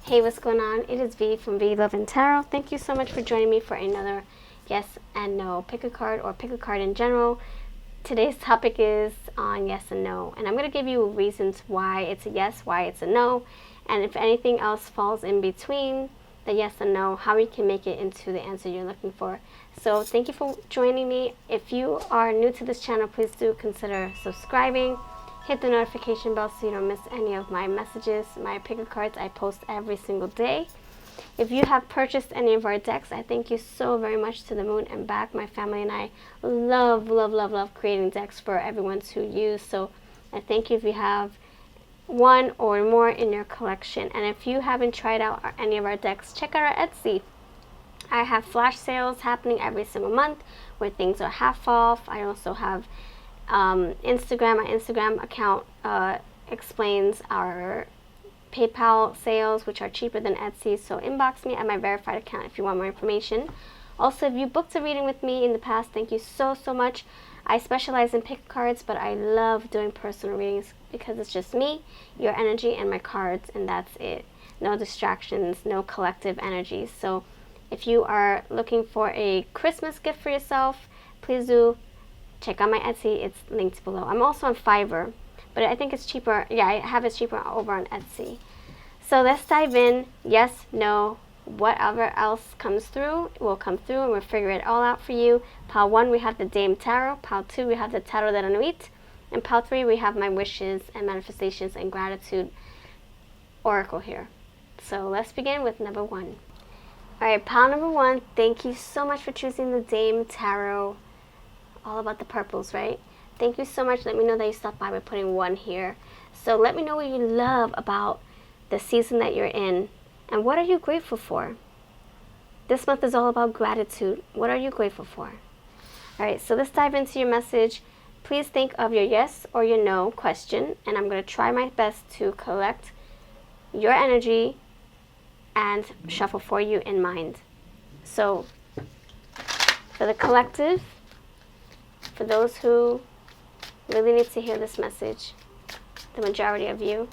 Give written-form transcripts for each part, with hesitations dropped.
Hey, what's going on? It is V from V Love and Tarot. Thank you so much for joining me for another yes and no. Pick a card or pick a card in general. Today's topic is on yes and no. And I'm going to give you reasons why it's a yes, why it's a no. And if anything else falls in between the yes and no, how you can make it into the answer you're looking for. So thank you for joining me. If you are new to this channel, please do consider subscribing. Hit the notification bell so you don't miss any of my messages, my picker cards I post every single day. If you have purchased any of our decks, I thank you so very much to the moon and back. My family and I love creating decks for everyone to use. So I thank you if you have one or more in your collection. And if you haven't tried out any of our decks, check out our Etsy. I have flash sales happening every single month where things are half off. I also have Instagram. My Instagram account explains our PayPal sales, which are cheaper than Etsy. So inbox me at my verified account if you want more information. Also, if you booked a reading with me in the past, thank you so much. I specialize in pick cards, but I love doing personal readings because it's just me, your energy, and my cards, and that's it. No distractions, no collective energies. So if you are looking for a Christmas gift for yourself, please do check out my Etsy. It's linked below. I'm also on Fiverr, but I think it's cheaper. Yeah, I have it cheaper over on Etsy. So let's dive in. Yes, no, whatever else comes through will come through, and we'll figure it all out for you. Pile 1, we have the Dame Tarot. Pile 2, we have the Tarot de la Nuit. And pile 3, we have my wishes and manifestations and gratitude oracle here. So let's begin with number 1. All right, pile number 1. Thank you so much for choosing the Dame Tarot. All about the purples, right? Thank you so much. Let me know that you stopped by putting 1 here. So let me know what you love about the season that you're in, and what are you grateful for? This month is all about gratitude. What are you grateful for? All right, so let's dive into your message. Please think of your yes or your no question, and I'm going to try my best to collect your energy and shuffle for you in mind. So for the collective, for those who really need to hear this message, the majority of you,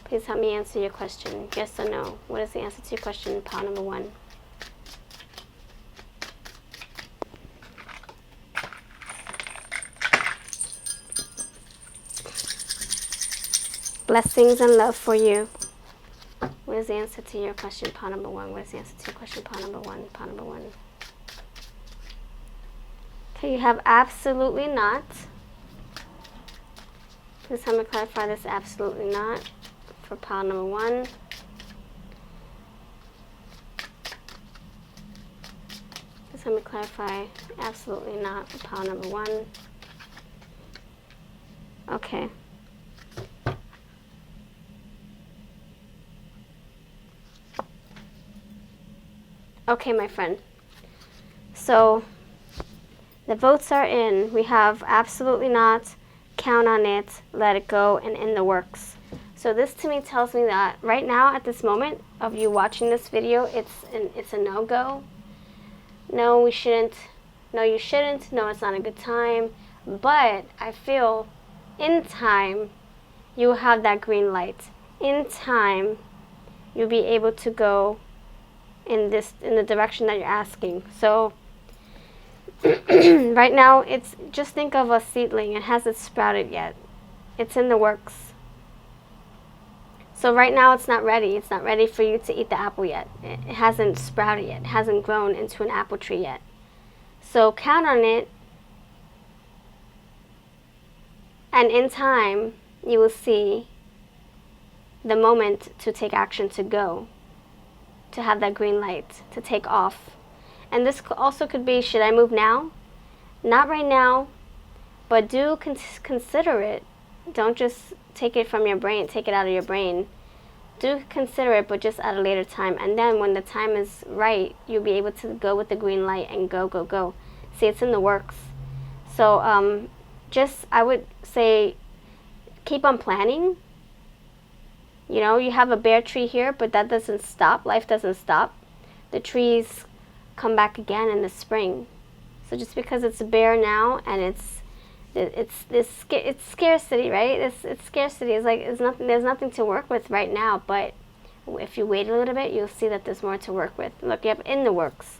please help me answer your question. Yes or no? What is the answer to your question in pile number 1? Blessings and love for you. What is the answer to your question, pile number 1? What is the answer to your question, pile number 1? Pile number 1. Okay, you have absolutely not. Please help me clarify this absolutely not for pile number 1. Please help me clarify absolutely not for pile number 1. Okay. Okay, my friend. So the votes are in. We have absolutely not, count on it, let it go, and in the works. So this to me tells me that right now at this moment of you watching this video, it's a no-go. No, we shouldn't. No, you shouldn't. No, it's not a good time. But I feel in time you will have that green light. In time you'll be able to go in the direction that you're asking. So right now, it's just think of a seedling. It hasn't sprouted yet. It's in the works. So right now, it's not ready. It's not ready for you to eat the apple yet. It hasn't sprouted yet. It hasn't grown into an apple tree yet. So count on it. And in time, you will see the moment to take action, to go, to have that green light, to take off. And this also could be, should I move now? Not right now, but do consider it. Don't just take it from your brain, take it out of your brain. Do consider it, but just at a later time. And then when the time is right, you'll be able to go with the green light and go. See, it's in the works. So I would say, keep on planning. You know, you have a bare tree here, but that doesn't stop. Life doesn't stop. The trees come back again in the spring. So just because it's bare now and it's scarcity, right? It's scarcity. It's like there's nothing to work with right now. But if you wait a little bit, you'll see that there's more to work with. Look, you have in the works.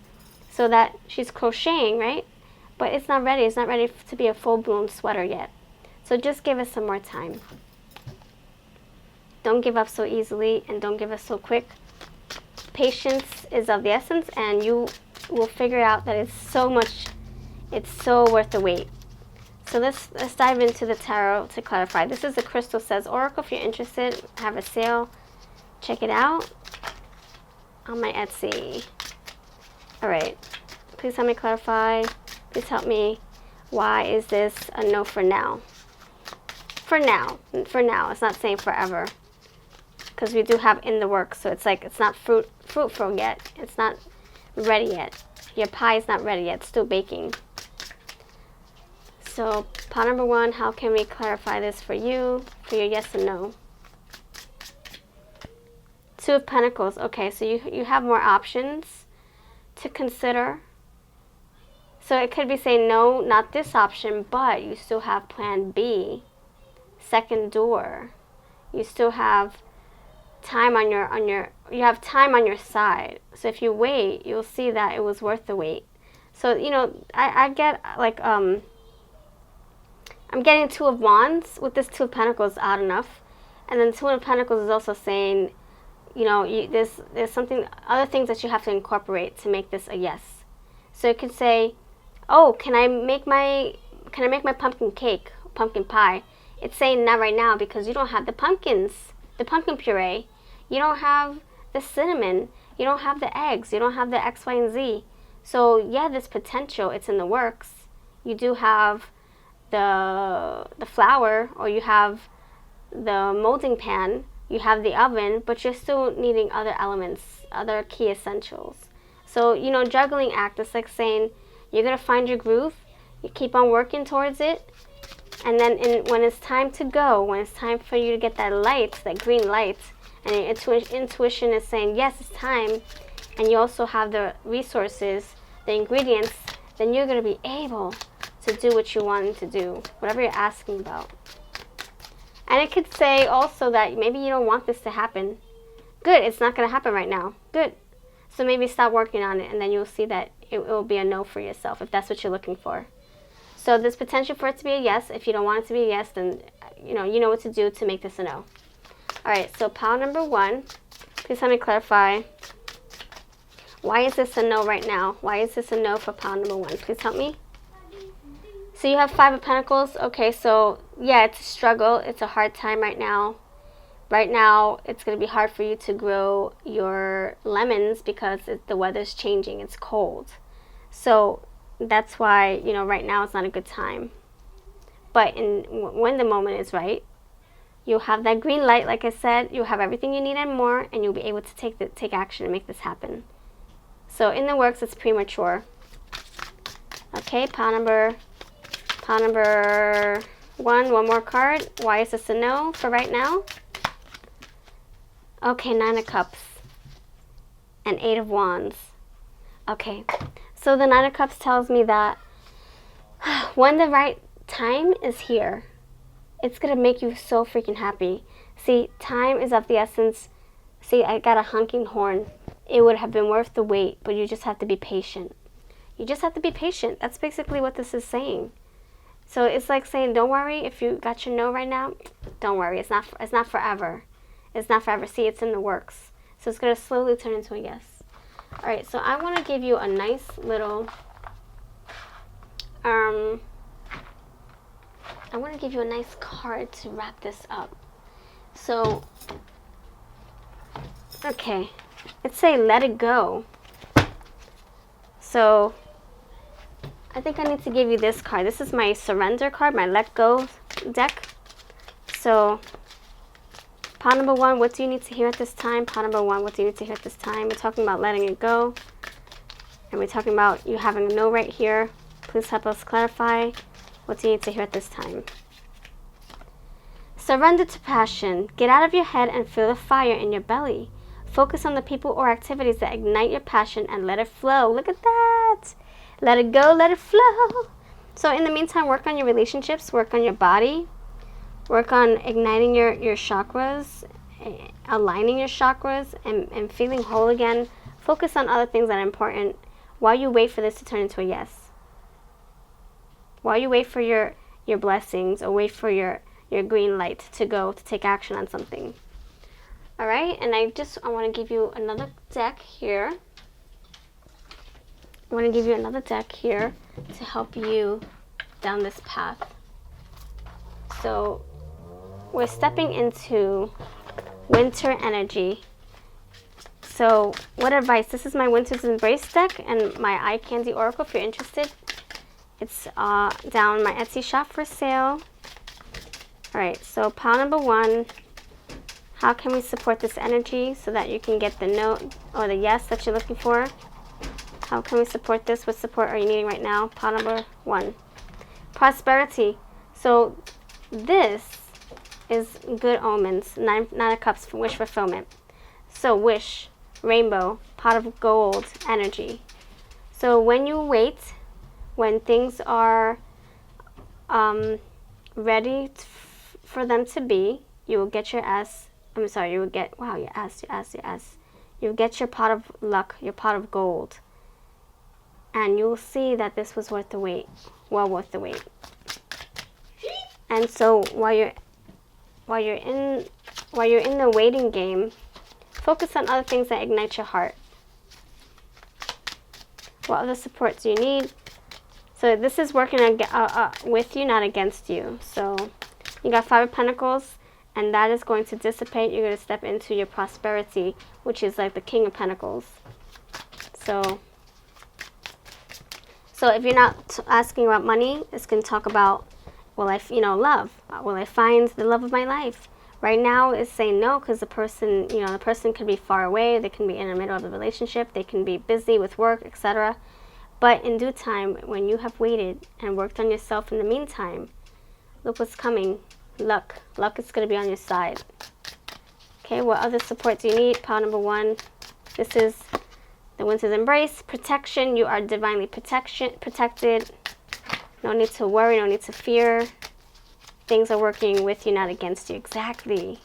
So that she's crocheting, right? But it's not ready. It's not ready to be a full-blown sweater yet. So just give it some more time. Don't give up so easily and don't give up so quick. Patience is of the essence, and you will figure out that it's so worth the wait. So let's dive into the tarot to clarify. This is the Crystal Says Oracle. If you're interested, I have a sale. Check it out on my Etsy. All right. Please help me clarify. Please help me. Why is this a no for now? For now. For now. It's not saying forever. Because we do have in the works. So it's like it's not fruitful yet. It's not ready yet. Your pie is not ready yet. It's still baking. So pile number 1, how can we clarify this for you? For your yes and no. 2 of Pentacles. Okay, so you have more options to consider. So it could be saying no, not this option, but you still have plan B, second door. You still have time on you have time on your side. So if you wait, you'll see that it was worth the wait. So, you know, I get like I'm getting 2 of Wands with this 2 of Pentacles, odd enough. And then 2 of Pentacles is also saying, you know, there's something, other things that you have to incorporate to make this a yes. So it could say, oh, can I make my pumpkin cake, pumpkin pie? It's saying not right now because you don't have the pumpkins, the pumpkin puree. You don't have the cinnamon. You don't have the eggs. You don't have the X, Y, and Z. So yeah, there's potential. It's in the works. You do have the flour, or you have the molding pan. You have the oven, but you're still needing other elements, other key essentials. So, you know, juggling act is like saying you're going to find your groove, you keep on working towards it, and then when it's time to go, when it's time for you to get that light, that green light, and your intuition is saying, yes, it's time, and you also have the resources, the ingredients, then you're going to be able to do what you want to do, whatever you're asking about. And it could say also that maybe you don't want this to happen. Good, it's not going to happen right now. Good. So maybe stop working on it, and then you'll see that it will be a no for yourself if that's what you're looking for. So there's potential for it to be a yes. If you don't want it to be a yes, then you know what to do to make this a no. All right, so pile number 1. Please help me clarify. Why is this a no right now? Why is this a no for pile number 1? Please help me. So you have 5 of Pentacles. Okay, so yeah, it's a struggle. It's a hard time right now. Right now, it's going to be hard for you to grow your lemons because the weather's changing. It's cold. So that's why, you know, right now it's not a good time. But when the moment is right, you'll have that green light, like I said. You'll have everything you need and more, and you'll be able to take action and make this happen. So in the works, it's premature. Okay, pile number 1, one more card. Why is this a no for right now? Okay, 9 of Cups and 8 of Wands. Okay, so the 9 of Cups tells me that when the right time is here, it's going to make you so freaking happy. See, time is of the essence. See, I got a honking horn. It would have been worth the wait, but you just have to be patient. You just have to be patient. That's basically what this is saying. So it's like saying, don't worry if you got your no right now. Don't worry. It's not forever. It's not forever. See, it's in the works. So it's going to slowly turn into a yes. All right, so I want to give you a nice little, I want to give you a nice card to wrap this up. So, okay, let's say let it go. So, I think I need to give you this card. This is my surrender card, my let go deck. So, pile number 1, what do you need to hear at this time? Pile number 1, what do you need to hear at this time? We're talking about letting it go. And we're talking about you having a no right here. Please help us clarify. What do you need to hear at this time? Surrender to passion. Get out of your head and feel the fire in your belly. Focus on the people or activities that ignite your passion and let it flow. Look at that. Let it go, let it flow. So in the meantime, work on your relationships, work on your body, work on igniting your chakras aligning your chakras and feeling whole again. Focus on other things that are important while you wait for this to turn into a yes. While you wait for your blessings, or wait for your green light to go to take action on something. All right, and I want to give you another deck here. I want to give you another deck here to help you down this path. So we're stepping into winter energy. So what advice? This is my Winter's Embrace deck and my Eye Candy Oracle if you're interested. It's down my Etsy shop for sale. All right, so pile number 1. How can we support this energy so that you can get the no or the yes that you're looking for? How can we support this? What support are you needing right now? Pile number 1. Prosperity. So this is good omens. 9 of Cups for wish fulfillment. So wish, rainbow, pot of gold energy. So when you wait, when things are ready for them to be, you will get your you will get, wow, your ass. You'll get your pot of luck, your pot of gold. And you'll see that this was worth the wait, well worth the wait. And so while you're in the waiting game, focus on other things that ignite your heart. What other support do you need? So this is working with you, not against you. So you got 5 of Pentacles, and that is going to dissipate. You're going to step into your prosperity, which is like the King of Pentacles. So if you're not asking about money, it's going to talk about, love. Will I find the love of my life? Right now it's saying no, because the person could be far away. They can be in the middle of a relationship. They can be busy with work, etc. But in due time, when you have waited and worked on yourself in the meantime, look what's coming. Luck. Luck is going to be on your side. Okay, what other support do you need? Pile number 1. This is the Winter's Embrace. Protection. You are divinely protected. No need to worry. No need to fear. Things are working with you, not against you. Exactly.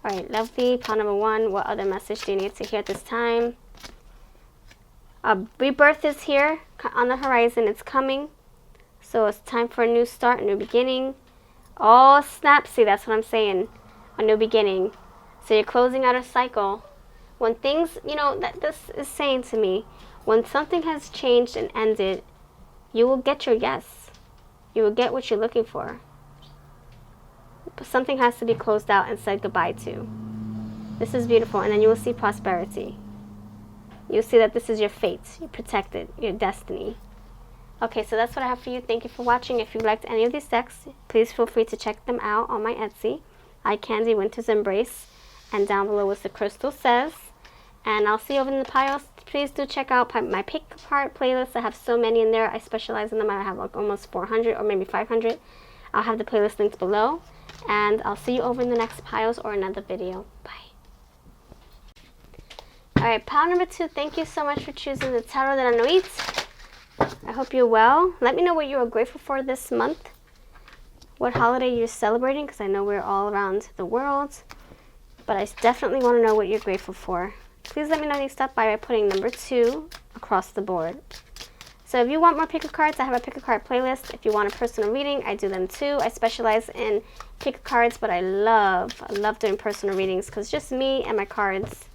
All right, lovely. Pile number 1. What other message do you need to hear at this time? Rebirth is here on the horizon. It's coming. So it's time for a new start, a new beginning. Oh, snap. See, that's what I'm saying. A new beginning. So you're closing out a cycle. When things, that this is saying to me, when something has changed and ended, you will get your yes. You will get what you're looking for. But something has to be closed out and said goodbye to. This is beautiful. And then you will see prosperity. You'll see that this is your fate. You're protected. Your destiny. Okay, so that's what I have for you. Thank you for watching. If you liked any of these decks, please feel free to check them out on my Etsy. Eye Candy Winter's Embrace. And down below is the crystal says. And I'll see you over in the piles. Please do check out my pick part playlist. I have so many in there. I specialize in them. I have like almost 400 or maybe 500. I'll have the playlist linked below. And I'll see you over in the next piles or another video. Bye. Alright, pile number 2. Thank you so much for choosing the Tarot de la Nuit. I hope you're well. Let me know what you are grateful for this month. What holiday you're celebrating, because I know we're all around the world. But I definitely want to know what you're grateful for. Please let me know you stop by putting number 2 across the board. So if you want more pick-a-cards, I have a pick-a-card playlist. If you want a personal reading, I do them too. I specialize in pick-a-cards, but I love doing personal readings because it's just me and my cards.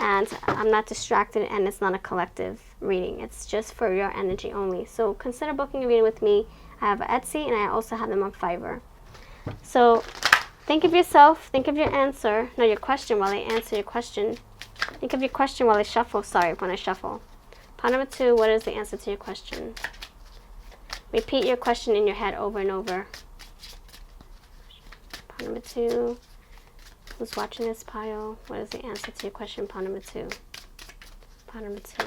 And I'm not distracted, and it's not a collective reading. It's just for your energy only. So consider booking a reading with me. I have Etsy, and I also have them on Fiverr. So think of yourself. Think of your answer. No, your question while I answer your question. Think of your question while I shuffle. Sorry, when I shuffle. Pile number 2, what is the answer to your question? Repeat your question in your head over and over. Pile number 2. Who's watching this pile? What is the answer to your question? Pile number 2. Pile number 2.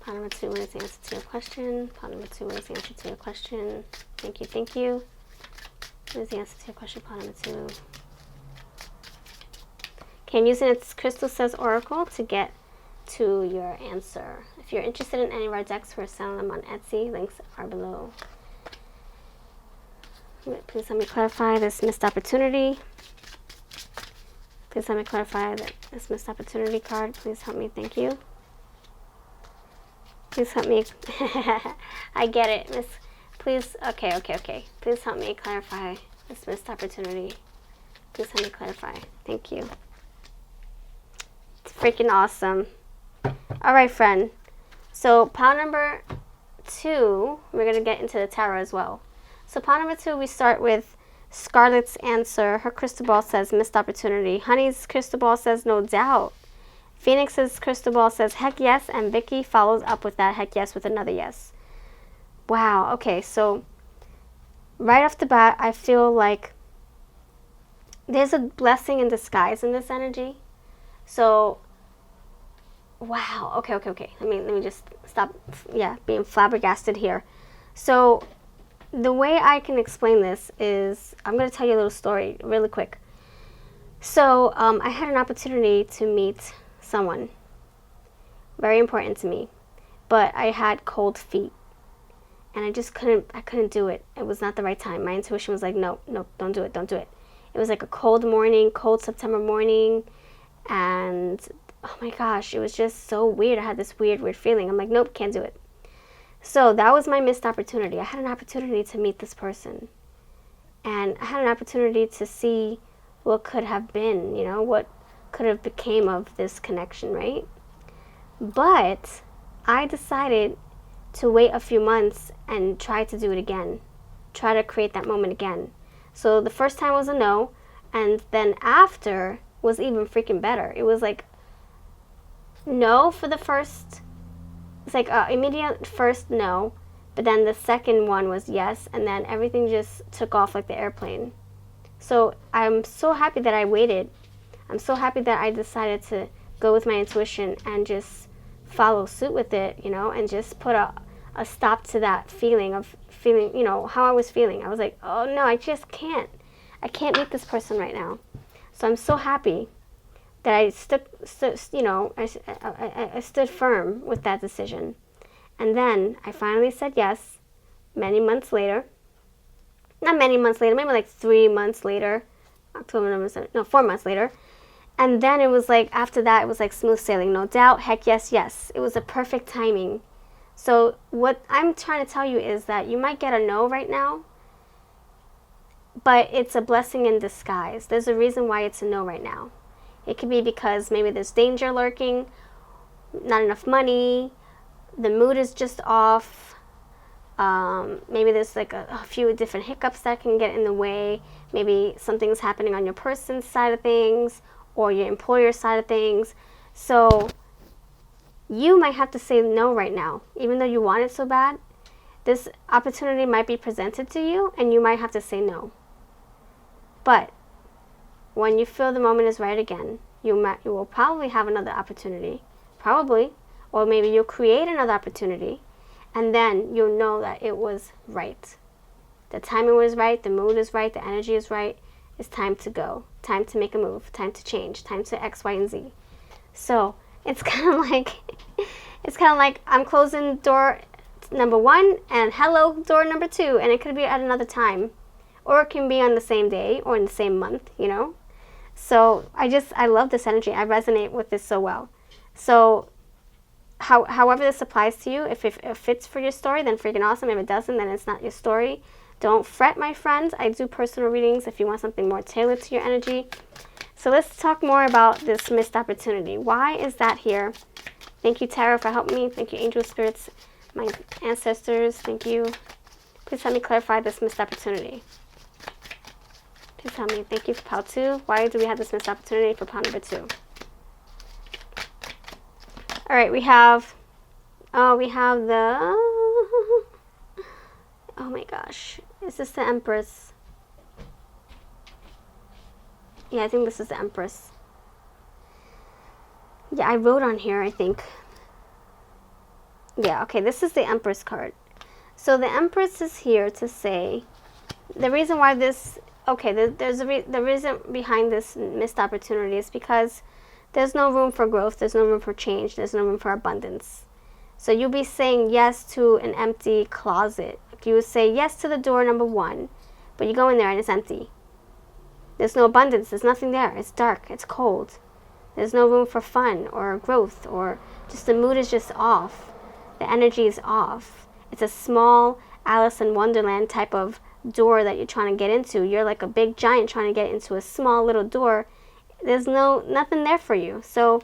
Pile number 2, what is the answer to your question? Pile number 2, what is the answer to your question? Thank you, thank you. What is the answer to your question? Pile number 2. Okay, I'm using its Crystal Says Oracle to get to your answer. If you're interested in any of our decks, we're selling them on Etsy. Links are below. Please help me clarify this missed opportunity. Please help me clarify this missed opportunity card. Please help me. Thank you. Please help me. I get it, Miss. Please. Okay. Please help me clarify this missed opportunity. Please help me clarify. Thank you. It's freaking awesome. All right, friend. So pile number 2, we're going to get into the tarot as well. So pile number 2, we start with Scarlett's answer. Her crystal ball says missed opportunity. Honey's crystal ball says no doubt. Phoenix's crystal ball says heck yes, and Vicky follows up with that heck yes with another yes. Wow, okay, so right off the bat, I feel like there's a blessing in disguise in this energy. So, wow, okay. Let me just stop, being flabbergasted here. So, the way I can explain this is, I'm going to tell you a little story really quick. So, I had an opportunity to meet someone very important to me, but I had cold feet, and I couldn't do it. It was not the right time. My intuition was like, no, don't do it. It was like a cold September morning, and oh my gosh, it was just so weird. I had this weird feeling. I'm like, nope, can't do it. So that was my missed opportunity. I had an opportunity to meet this person, and I had an opportunity to see what could have been, what could have became of this connection, right? But I decided to wait a few months and try to do it again, try to create that moment again. So the first time was a no, and then after was even freaking better. It was like no for the first, it's like immediate first no, but then the second one was yes, and then everything just took off like the airplane. So I'm so happy that I waited. I'm so happy that I decided to go with my intuition and just follow suit with it, and just put a stop to that feeling, how I was feeling. I was like, oh no, I just can't. I can't meet this person right now. So I'm so happy that I I stood firm with that decision. And then I finally said yes many months later. Not many months later, maybe like 3 months later. 4 months later. And then it was like, after that, it was like smooth sailing, no doubt, heck yes. It was a perfect timing. So what I'm trying to tell you is that you might get a no right now, but it's a blessing in disguise. There's a reason why it's a no right now. It could be because maybe there's danger lurking, not enough money, the mood is just off. Maybe there's like a few different hiccups that can get in the way. Maybe something's happening on your person's side of things, or your employer's side of things. So you might have to say no right now. Even though you want it so bad, this opportunity might be presented to you, and you might have to say no. But when you feel the moment is right again, you will probably have another opportunity. Probably. Or maybe you'll create another opportunity, and then you'll know that it was right. The timing was right, the mood is right, the energy is right. It's time to go, time to make a move, time to change, time to X, Y, and Z. So it's kind of like I'm closing door number 1 and hello door number 2, and it could be at another time, or it can be on the same day or in the same month, So I love this energy. I resonate with this so well. So however this applies to you, if it fits for your story, then freaking awesome. If it doesn't, then it's not your story. Don't fret, my friends. I do personal readings if you want something more tailored to your energy. So let's talk more about this missed opportunity. Why is that here? Thank you, Tarot, for helping me. Thank you, angel spirits, my ancestors. Thank you. Please help me clarify this missed opportunity. Please help me. Thank you for pile 2. Why do we have this missed opportunity for pile number 2? All right, we have the, oh my gosh. Is this the Empress? Yeah, I think this is the Empress. Yeah, I wrote on here, I think. Yeah, okay, this is the Empress card. So the Empress is here to say, the reason why this, okay, the reason behind this missed opportunity is because there's no room for growth, there's no room for change, there's no room for abundance. So you'll be saying yes to an empty closet. You would say yes to the door number 1, But you go in there and it's empty. There's no abundance. There's nothing there. It's dark. It's cold. There's no room for fun or growth, or just the mood is just off. The energy is off. It's a small Alice in Wonderland type of door that you're trying to get into. You're like a big giant trying to get into a small little door. There's nothing there for you. So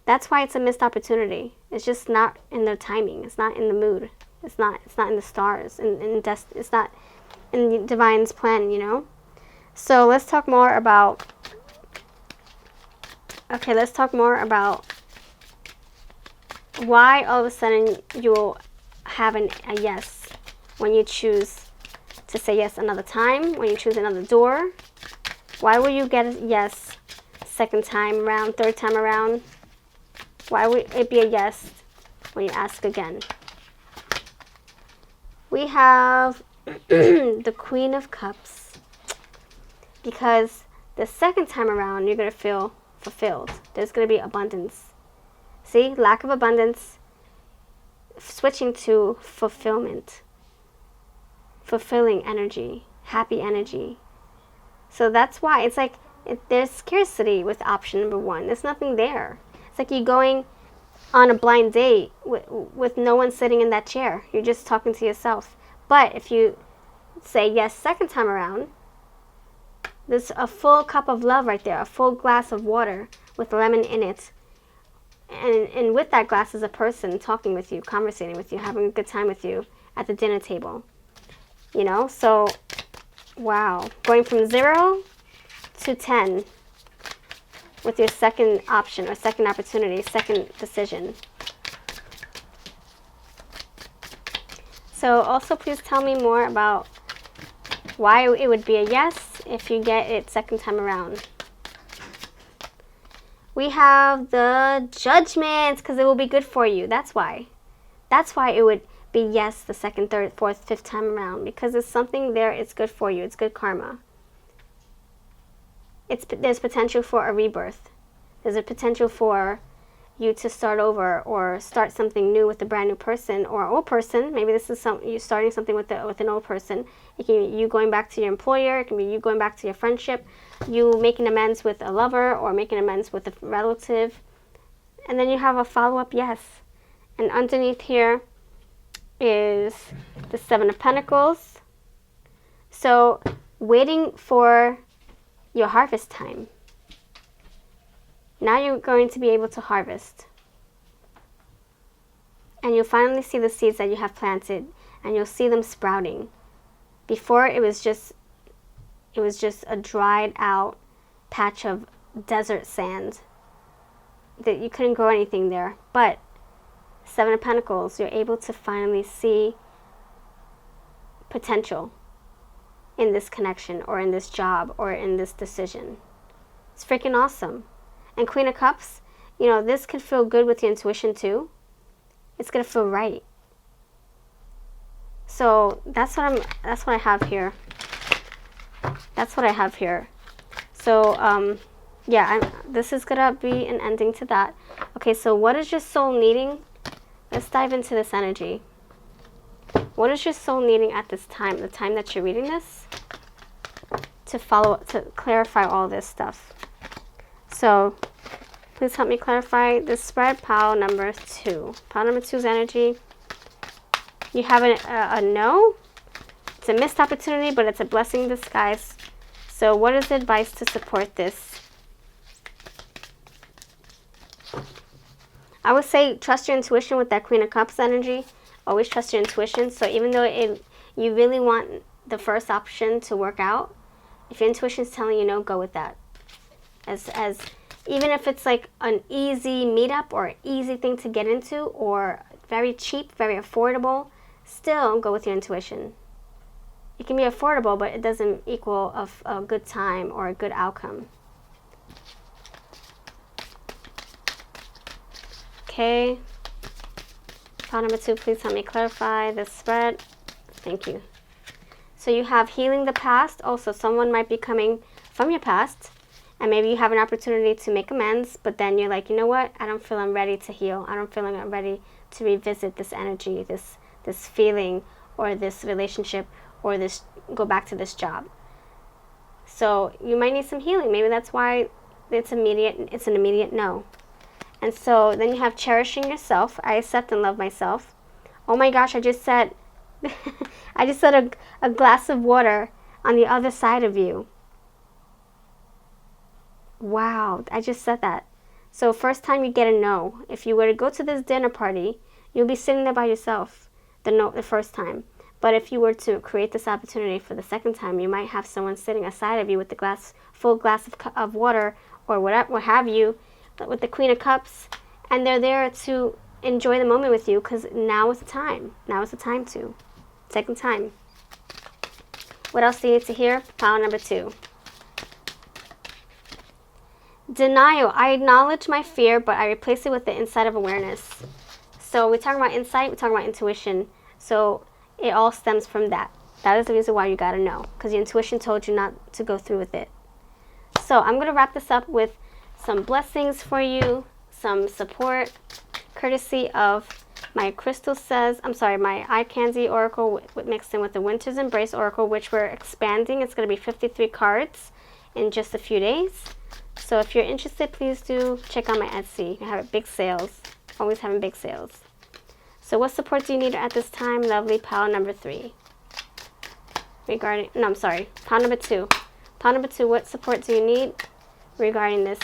that's why it's a missed opportunity. It's just not in the timing. It's not in the mood. It's not in the stars. It's not in the divine's plan, you know? So let's talk more about why all of a sudden you'll have a yes when you choose to say yes another time, when you choose another door. Why will you get a yes second time around, third time around? Why would it be a yes when you ask again? We have the Queen of Cups, because the second time around you're going to feel fulfilled. There's going to be abundance. See, lack of abundance, switching to fulfillment, fulfilling energy, happy energy. So that's why it's like there's scarcity with option number one. There's nothing there. It's like you going on a blind date with no one sitting in that chair. You're just talking to yourself. But if you say yes second time around, there's a full cup of love right there, a full glass of water with lemon in it. And with that glass is a person talking with you, conversating with you, having a good time with you at the dinner table. You know, so, wow. Going from 0 to 10 with your second option or second opportunity, second decision. So also please tell me more about why it would be a yes if you get it second time around. We have the Judgment, because it will be good for you. That's why. That's why it would be yes the second, third, fourth, fifth time around, because it's something there. It's good for you. It's good karma. There's potential for a rebirth. There's a potential for you to start over or start something new with a brand new person or old person. Maybe this is you starting something with an old person. It can be you going back to your employer. It can be you going back to your friendship. You making amends with a lover or making amends with a relative. And then you have a follow-up yes. And underneath here is the Seven of Pentacles. So waiting for your harvest time. Now you're going to be able to harvest. And you'll finally see the seeds that you have planted, and you'll see them sprouting. Before it was just a dried out patch of desert sand that you couldn't grow anything there. But Seven of Pentacles, you're able to finally see potential in this connection or in this job or in this decision. It's freaking awesome. And Queen of Cups, you know, this could feel good with your intuition too. It's gonna feel right. So that's what I have here. That's what I have here. So yeah, this is gonna be an ending to that. Okay, so what is your soul needing? Let's dive into this energy. What is your soul needing at this time, the time that you're reading this, to clarify all this stuff? So please help me clarify this spread. Pile number 2. Pile number 2's energy. You have a no. It's a missed opportunity, but it's a blessing in disguise. So what is the advice to support this? I would say trust your intuition with that Queen of Cups energy. Always trust your intuition. So even though you really want the first option to work out, if your intuition is telling you no, go with that. As even if it's like an easy meetup or an easy thing to get into or very cheap, very affordable, still go with your intuition. It can be affordable, but it doesn't equal a good time or a good outcome. Okay. Pile number 2, please help me clarify this spread. Thank you. So you have healing the past. Also, someone might be coming from your past, and maybe you have an opportunity to make amends, but then you're like, you know what? I don't feel I'm ready to heal. I don't feel I'm ready to revisit this energy, this feeling, or this relationship, or go back to this job. So you might need some healing. Maybe that's why it's an immediate no. And so then you have cherishing yourself. I accept and love myself. Oh my gosh, I just said a glass of water on the other side of you. Wow, I just said that. So first time you get a no. If you were to go to this dinner party, you'll be sitting there by yourself the first time. But if you were to create this opportunity for the second time, you might have someone sitting aside of you with the full glass of water or what have you, with the Queen of Cups, and they're there to enjoy the moment with you because now is the time. Now is the time to. Second time. What else do you need to hear? Pile number 2. Denial. I acknowledge my fear, but I replace it with the insight of awareness. So we're talking about insight, we're talking about intuition. So it all stems from that. That is the reason why you gotta know, because your intuition told you not to go through with it. So I'm gonna wrap this up with some blessings for you, some support, courtesy of my my Eye Candy Oracle mixed in with the Winter's Embrace Oracle, which we're expanding. It's gonna be 53 cards in just a few days. So if you're interested, please do check out my Etsy. I have big sales, always having big sales. So what support do you need at this time? Lovely pile number 3. Pile number 2. Pile number 2, what support do you need regarding this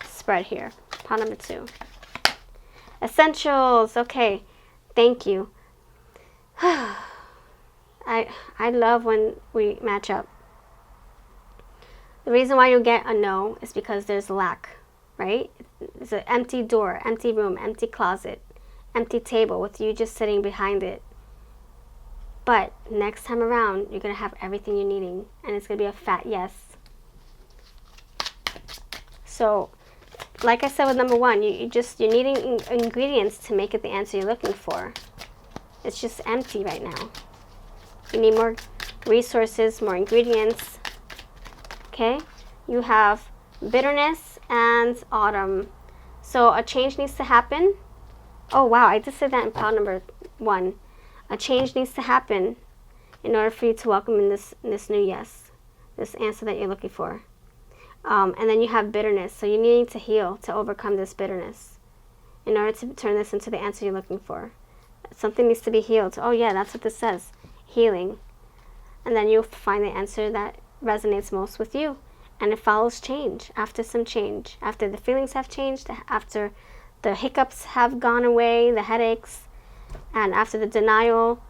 spread here? Pile number 2. Essentials. Okay, thank you. I love when we match up. The reason why you get a no is because there's lack, right? It's an empty door, empty room, empty closet, empty table with you just sitting behind it. But next time around, you're going to have everything you're needing, and it's going to be a fat yes. So, like I said with number 1, you're needing ingredients to make it the answer you're looking for. It's just empty right now. You need more resources, more ingredients. Okay, you have bitterness and autumn. So a change needs to happen. Oh wow, I just said that in pile number 1. A change needs to happen in order for you to welcome in this new yes, this answer that you're looking for. And then you have bitterness. So you need to heal to overcome this bitterness in order to turn this into the answer you're looking for. Something needs to be healed. Oh yeah, that's what this says. Healing. And then you'll find the answer that resonates most with you, and it follows change. After some change, after the feelings have changed, after the hiccups have gone away, the headaches, and after the denial,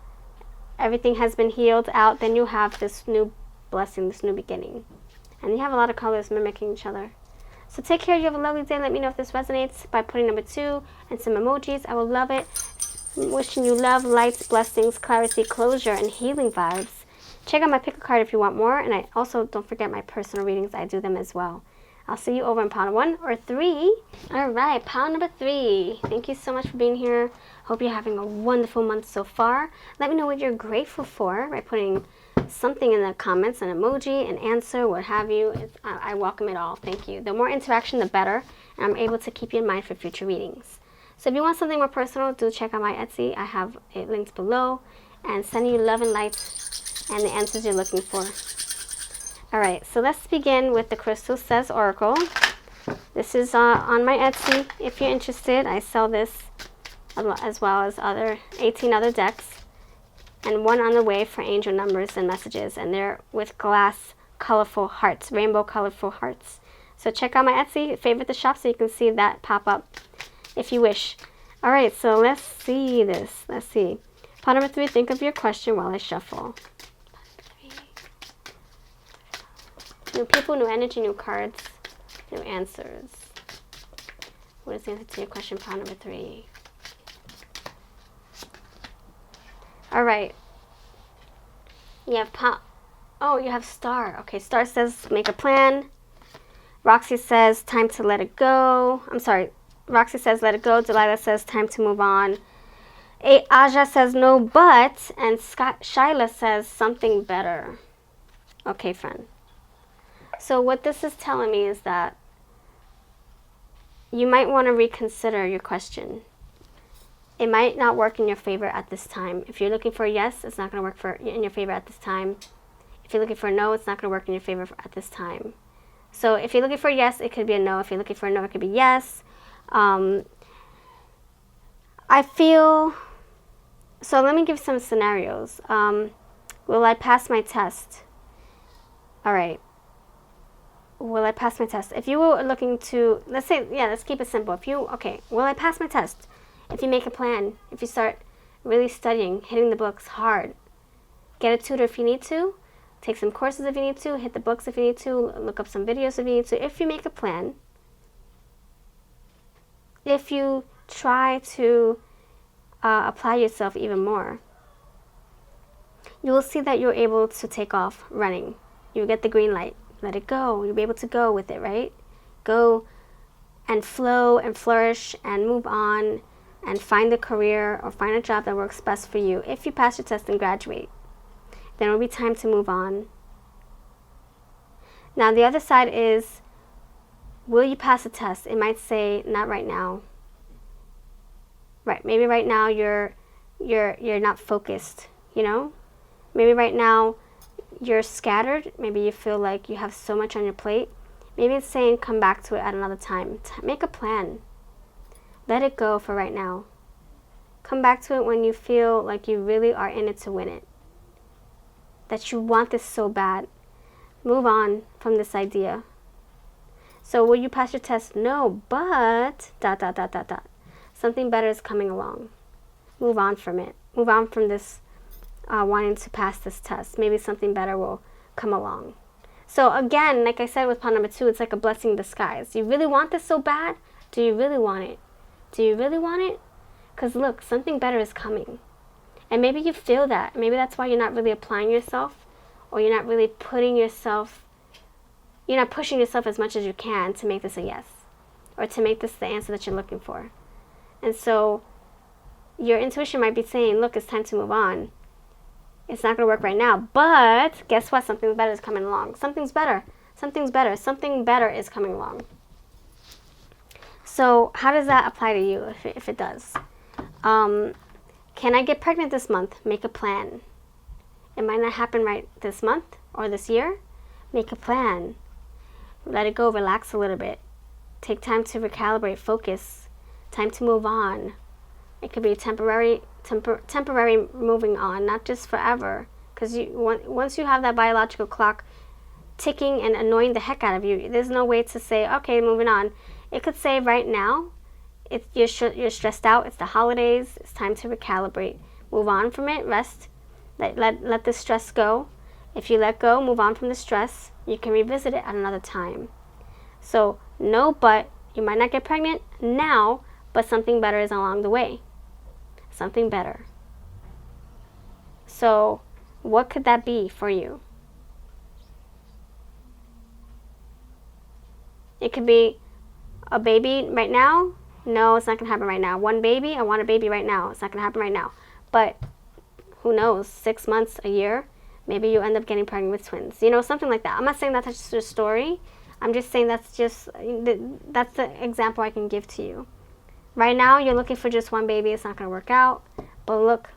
everything has been healed out, then you have this new blessing, this new beginning. And you have a lot of colors mimicking each other. So take care. You have a lovely day. Let me know if this resonates by putting number 2 and some emojis. I will love it. Wishing you love, lights, blessings, clarity, closure, and healing vibes. Check out my pick a card if you want more, and I also don't forget my personal readings. I do them as well. I'll see you over in pile 1 or 3. All right, pile number 3. Thank you so much for being here. Hope you're having a wonderful month so far. Let me know what you're grateful for by putting something in the comments, an emoji, an answer, what have you. I welcome it all. Thank you. The more interaction, the better, and I'm able to keep you in mind for future readings. So if you want something more personal, do check out my Etsy. I have it linked below, and sending you love and light and the answers you're looking for. Alright, so let's begin with the Crystal Says Oracle. This is on my Etsy. If you're interested, I sell this as well as 18 other decks, and one on the way for angel numbers and messages, and they're with glass colorful hearts, rainbow colorful hearts. So check out my Etsy, favorite the shop so you can see that pop up if you wish. Alright, so let's see this. Let's see. Part number 3, think of your question while I shuffle. New people, new energy, new cards, new answers. What is the answer to your question, pile number 3? Alright. You have you have Star. Okay, Star says make a plan. Roxy says time to let it go. I'm sorry. Roxy says let it go. Delilah says time to move on. Aja says no but. And Shyla says something better. Okay, friend. So what this is telling me is that you might want to reconsider your question. it might not work in your favor at this time. If you're looking for a yes, it's not going to work in your favor at this time. If you're looking for a no, it's not going to work in your favor at this time. So if you're looking for a yes, it could be a no. If you're looking for a no, it could be yes. I feel, so let me give some scenarios. Will I pass my test? All right. Will I pass my test? If you were looking to, let's say, yeah, let's keep it simple. Will I pass my test? If you make a plan, if you start really studying, hitting the books hard, get a tutor if you need to, take some courses if you need to, hit the books if you need to, look up some videos if you need to. If you make a plan, if you try to apply yourself even more, you will see that you're able to take off running. You get the green light. Let it go. You'll be able to go with it, right? Go and flow and flourish and move on and find a career or find a job that works best for you. If you pass your test and graduate, then it'll be time to move on. Now the other side is, will you pass a test? It might say not right now. Right, maybe right now you're not focused, you know? Maybe right now you're scattered. Maybe you feel like you have so much on your plate. Maybe it's saying come back to it at another time. Make a plan. Let it go for right now. Come back to it when you feel like you really are in it to win it. That you want this so bad. Move on from this idea. So will you pass your test? No, but ... Something better is coming along. Move on from it. Move on from this wanting to pass this test. Maybe something better will come along. So again, like I said with pile number 2, it's like a blessing in disguise. You really want this so bad? Do you really want it? Do you really want it? Because look, something better is coming. And maybe you feel that. Maybe that's why you're not really applying yourself, or you're not really pushing yourself as much as you can to make this a yes, or to make this the answer that you're looking for. And so your intuition might be saying, look, it's time to move on. It's not going to work right now, but guess what? Something better is coming along. Something's better. Something better is coming along. So how does that apply to you if it does? Can I get pregnant this month? Make a plan. It might not happen right this month or this year. Make a plan. Let it go. Relax a little bit. Take time to recalibrate, focus. Time to move on. It could be temporary moving on, not just forever. Because once you have that biological clock ticking and annoying the heck out of you, there's no way to say, okay, moving on. It could say right now, you're stressed out, it's the holidays, it's time to recalibrate. Move on from it, rest, let the stress go. If you let go, move on from the stress, you can revisit it at another time. So, no but, you might not get pregnant now, but something better is along the way. Something better. So, what could that be for you? It could be a baby right now. No, it's not going to happen right now. One baby, I want a baby right now. It's not going to happen right now. But who knows, 6 months, a year, maybe you end up getting pregnant with twins. You know, something like that. I'm not saying that's just a story. I'm just saying that's the example I can give to you. Right now, you're looking for just one baby. It's not going to work out. But look,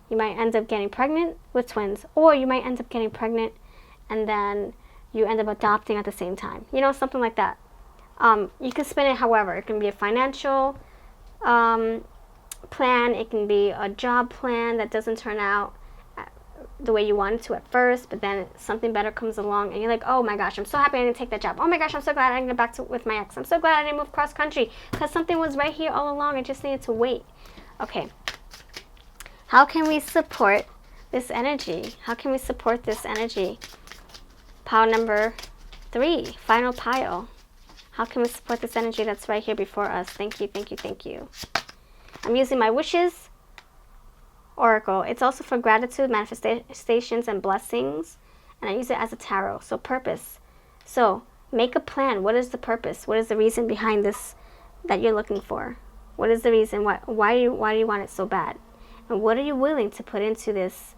you might end up getting pregnant with twins. Or you might end up getting pregnant and then you end up adopting at the same time. You know, something like that. You can spin it however. It can be a financial plan. It can be a job plan that doesn't turn out the way you wanted to at first, but then something better comes along and you're like, oh my gosh, I'm so happy I didn't take that job. Oh my gosh, I'm so glad I didn't get back with my ex. I'm so glad I didn't move cross country because something was right here all along. I just needed to wait. Okay. How can we support this energy? How can we support this energy? Pile number 3, final pile. How can we support this energy that's right here before us? Thank you, thank you, thank you. I'm using my wishes oracle. It's also for gratitude, manifestations, and blessings. And I use it as a tarot. So purpose. So make a plan. What is the purpose? What is the reason behind this that you're looking for? What is the reason? Why do you want it so bad? And what are you willing to put into this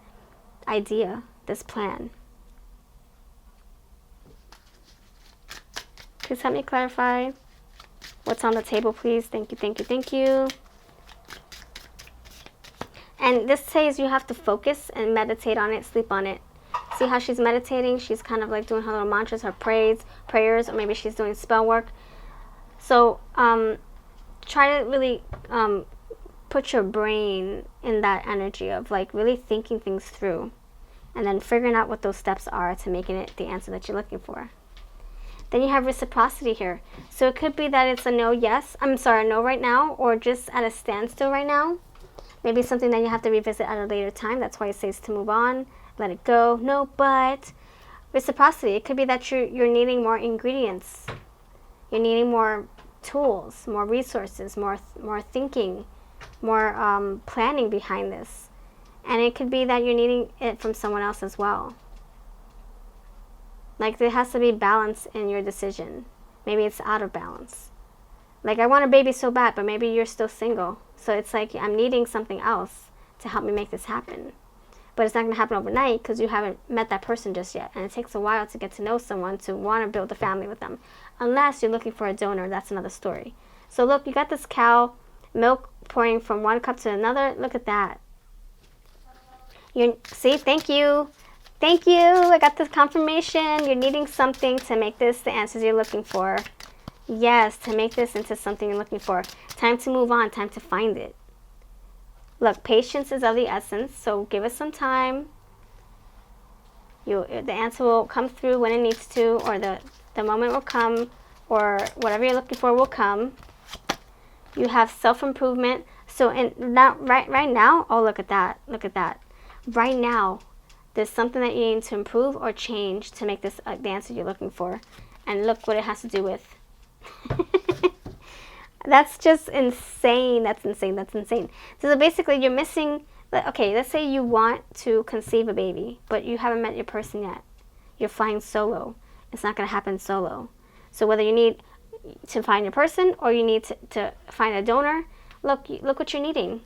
idea, this plan? Please help me clarify what's on the table, please. Thank you, thank you, thank you. And this says you have to focus and meditate on it, sleep on it. See how she's meditating? She's kind of like doing her little mantras, her prayers, or maybe she's doing spell work. So try to really put your brain in that energy of like really thinking things through and then figuring out what those steps are to making it the answer that you're looking for. Then you have reciprocity here. So it could be that it's a no, yes. I'm sorry, no right now, or just at a standstill right now. Maybe something that you have to revisit at a later time. That's why it says to move on, let it go. No, but reciprocity. It could be that you're needing more ingredients. You're needing more tools, more resources, more thinking, more planning behind this. And it could be that you're needing it from someone else as well. Like there has to be balance in your decision. Maybe it's out of balance. Like I want a baby so bad, but maybe you're still single. So it's like I'm needing something else to help me make this happen. But it's not going to happen overnight because you haven't met that person just yet. And it takes a while to get to know someone to want to build a family with them. Unless you're looking for a donor, that's another story. So look, you got this cow, milk pouring from one cup to another. Look at that. See, thank you. Thank you. I got this confirmation. You're needing something to make this the answers you're looking for. Yes, to make this into something you're looking for. Time to move on. Time to find it. Look, patience is of the essence, so give us some time. The answer will come through when it needs to, or the moment will come, or whatever you're looking for will come. You have self-improvement. So right now, oh, look at that. Look at that. Right now, there's something that you need to improve or change to make this the answer you're looking for. And look what it has to do with. That's just insane. That's insane. That's insane. So basically you're missing, okay, let's say you want to conceive a baby, but you haven't met your person yet. You're flying solo. It's not going to happen solo. So whether you need to find your person or you need to find a donor, look what you're needing.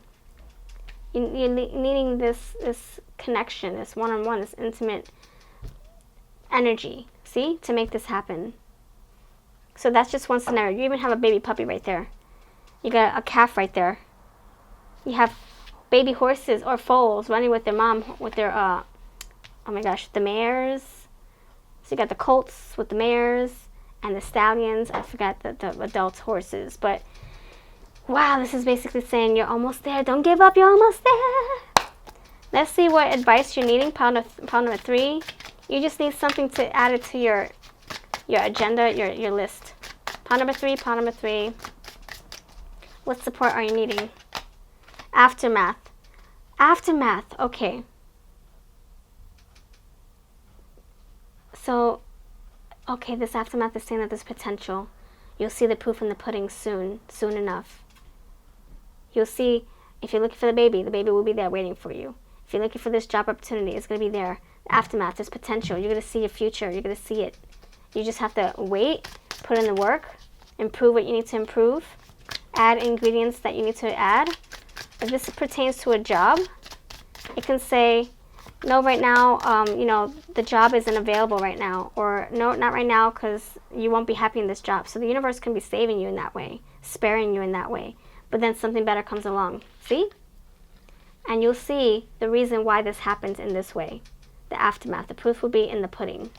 You're needing this connection, this one-on-one, this intimate energy, see, to make this happen. So that's just one scenario. You even have a baby puppy right there. You got a calf right there. You have baby horses or foals running with their mom, with their, oh my gosh, the mares. So you got the colts with the mares and the stallions. I forgot the adult horses. But, wow, this is basically saying you're almost there. Don't give up. You're almost there. Let's see what advice you're needing. Pile number 3. You just need something to add it to your agenda, your list. Pile number 3, pile number 3. What support are you needing? Aftermath. Aftermath, okay. So, okay, this aftermath is saying that there's potential. You'll see the proof in the pudding soon enough. You'll see, if you're looking for the baby will be there waiting for you. If you're looking for this job opportunity, it's going to be there. Aftermath, there's potential. You're going to see your future. You're going to see it. You just have to wait, put in the work, improve what you need to improve, add ingredients that you need to add. If this pertains to a job, it can say, no, right now, the job isn't available right now, or no, not right now because you won't be happy in this job. So the universe can be saving you in that way, sparing you in that way, but then something better comes along. See? And you'll see the reason why this happens in this way. The aftermath. The proof will be in the pudding.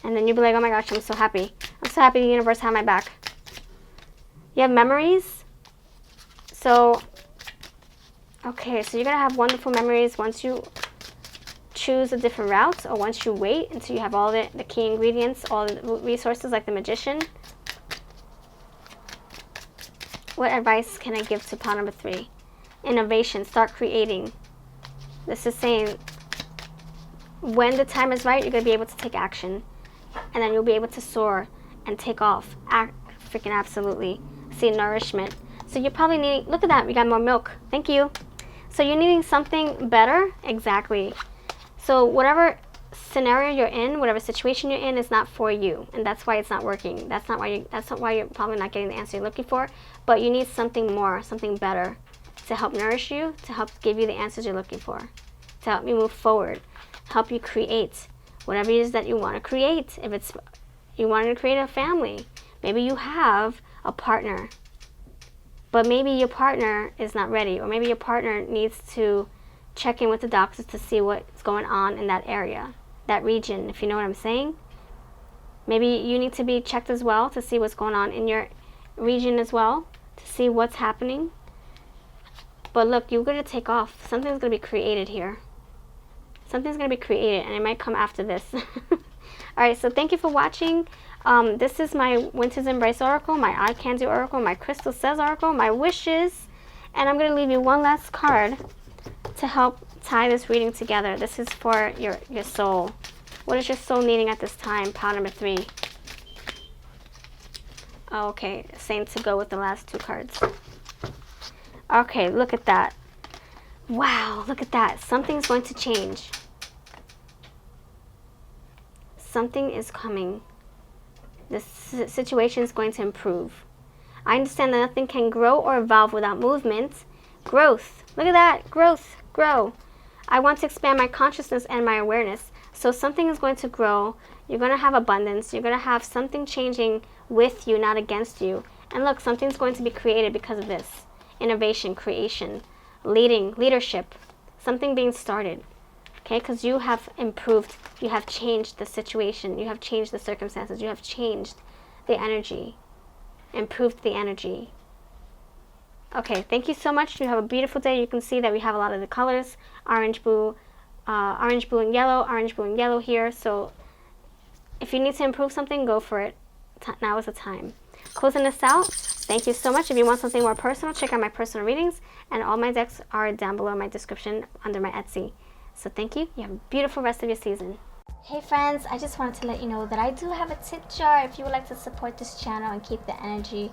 And then you'll be like, oh my gosh, I'm so happy. I'm so happy the universe had my back. You have memories. So, okay, so you're going to have wonderful memories once you choose a different route, or once you wait until you have all the key ingredients, all the resources like the magician. What advice can I give to pile number 3? Innovation. Start creating. This is saying when the time is right, you're going to be able to take action. And then you'll be able to soar and take off. Freaking absolutely. See, nourishment. So you're probably needing, look at that, we got more milk. Thank you. So you're needing something better. Exactly. So whatever scenario you're in, whatever situation you're in is not for you. And that's why it's not working. That's not why you're probably not getting the answer you're looking for. But you need something more, something better to help nourish you, to help give you the answers you're looking for, to help you move forward, help you create whatever it is that you want to create. If it's you wanted to create a family, maybe you have a partner. But maybe your partner is not ready, or maybe your partner needs to check in with the doctors to see what's going on in that area, that region, if you know what I'm saying. Maybe you need to be checked as well to see what's going on in your region as well, to see what's happening. But look, you're going to take off. Something's going to be created here. Something's going to be created, and it might come after this. Alright, so thank you for watching. This is my Winter's Embrace Oracle, my Eye Candy Oracle, my Crystal Says Oracle, my wishes. And I'm going to leave you one last card to help tie this reading together. This is for your soul. What is your soul needing at this time? Pile number 3. Oh, okay, same to go with the last 2 cards. Okay, look at that. Wow, look at that. Something's going to change. Something is coming. This situation is going to improve. I understand that nothing can grow or evolve without movement. Growth. Look at that. Growth. Grow. I want to expand my consciousness and my awareness. So something is going to grow. You're going to have abundance. You're going to have something changing with you, not against you. And look, something's going to be created because of this. Innovation, creation, leadership. Something being started. Okay, because you have improved. You have changed the situation. You have changed the circumstances. You have changed the energy. Improved the energy. Okay, thank you so much. You have a beautiful day. You can see that we have a lot of the colors. Orange, blue, and yellow here. So if you need to improve something, go for it. Now is the time. Closing this out. Thank you so much. If you want something more personal, check out my personal readings. And all my decks are down below in my description under my Etsy. So thank you. You have a beautiful rest of your season. Hey friends, I just wanted to let you know that I do have a tip jar if you would like to support this channel and keep the energy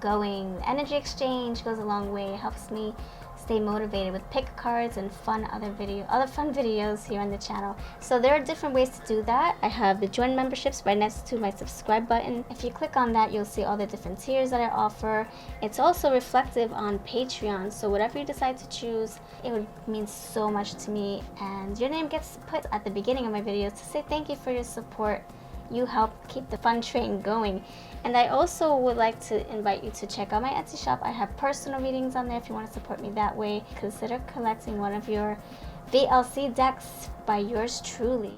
going. The energy exchange goes a long way. It helps me stay motivated with pick cards and other fun videos here on the channel. So there are different ways to do that. I have the join memberships right next to my subscribe button. If you click on that, you'll see all the different tiers that I offer. It's also reflective on Patreon, so whatever you decide to choose, it would mean so much to me, and your name gets put at the beginning of my videos to say thank you for your support. You help keep the fun train going. And I also would like to invite you to check out my Etsy shop. I have personal readings on there if you want to support me that way. Consider collecting one of your VLC decks by yours truly.